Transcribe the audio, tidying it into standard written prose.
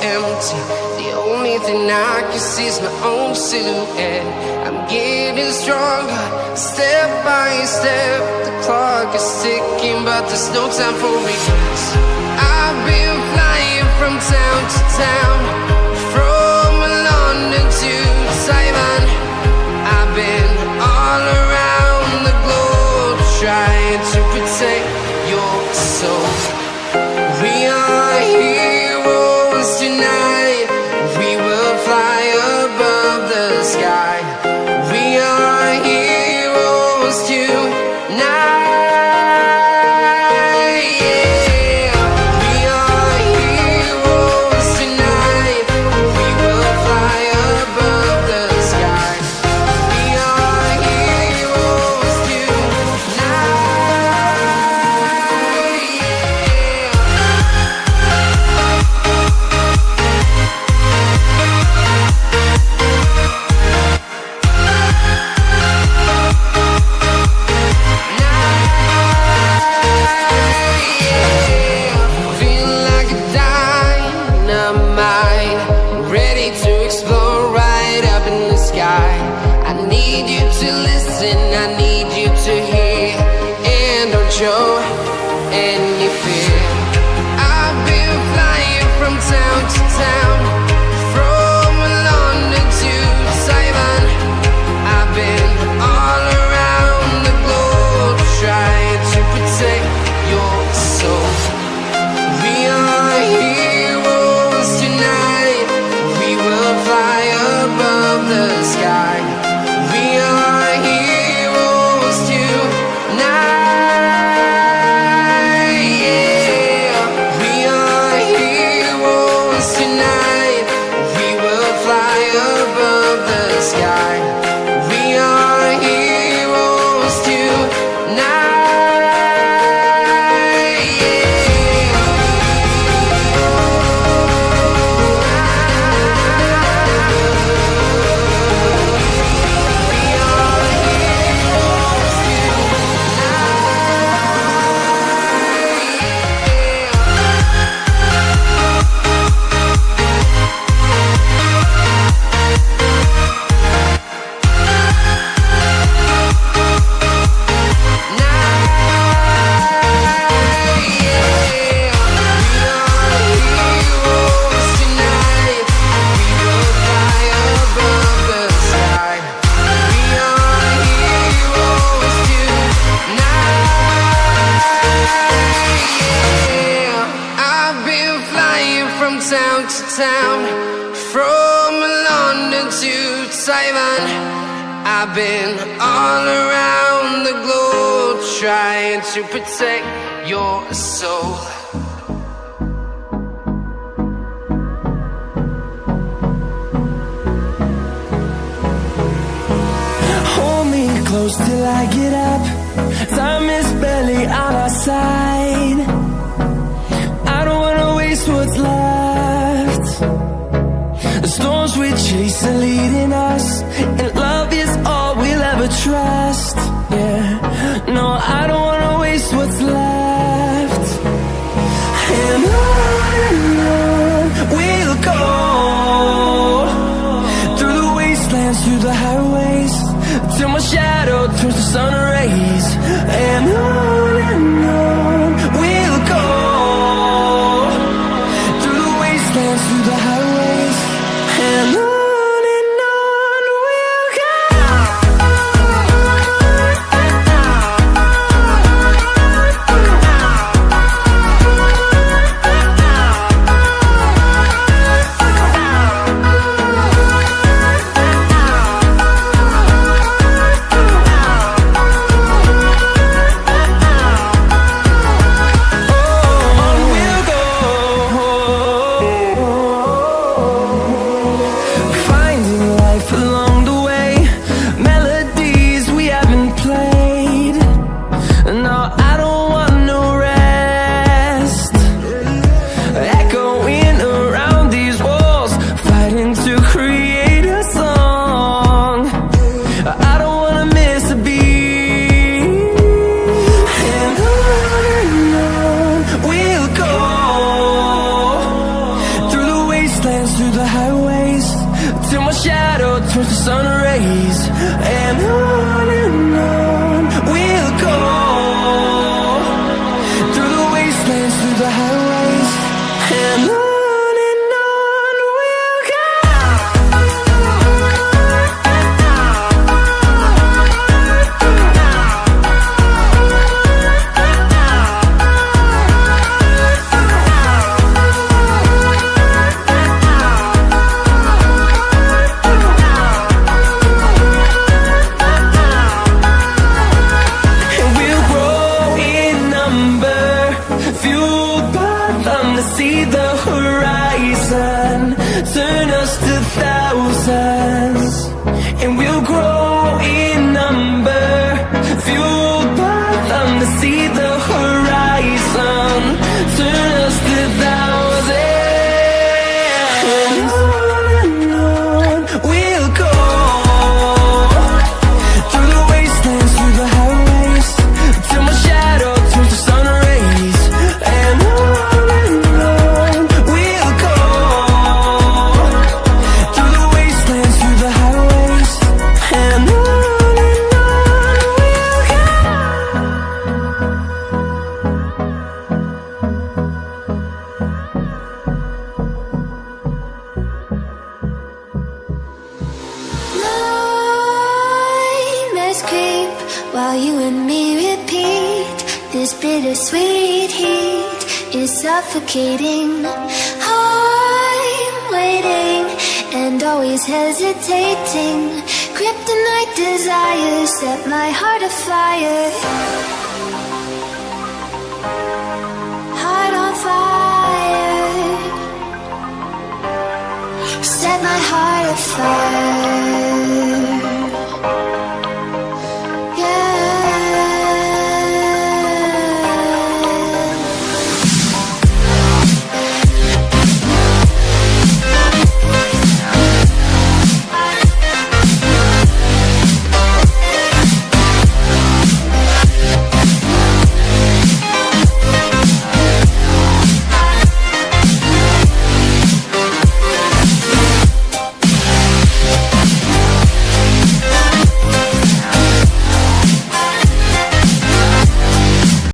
empty. The only thing I can see is my own silhouette. I'm getting stronger, step by step. The clock is ticking, but there's no time for regrets. I've been flying from town to town, from London to Taiwan. I've been all around the globe, trying to protect your soul. We are heroes tonight. We will fly above the sky. We are heroes tonight. Show any fear. I've been flying from town to town, from London to Taiwan. I've been all around the globe, trying to protect your soul. We are heroes tonight. We will fly above the sky. We are heroes tonight. Town to town, from London to Taiwan. I've been all around the globe, trying to protect your soul. Hold me close till I get up. Time is barely on our side. I don't wanna waste what's left. The storms we chase are leading us, and love is all we'll ever trust. Yeah, no, I don't wanna waste what's left. And on we'll go, through the wastelands, through the highways, till my shadow turns to sun rays. And on we'll go, through the wastelands, through the highways, and on. shadow turns to sun rays, and on we'll go, through the wastelands, through the highways, and on we'll go. See the horizon, turn us to thousands, and we'll grow in number, fueled by them to see the horizon, turn us to thousands, and on we'll go, through the wastelands, through the highways, till my shadow turns to sun rays, and on while you and me repeat. This bittersweet heat is suffocating. I'm waiting and always hesitating. Kryptonite desires set my heart afire. Heart on fire. Set my heart afire.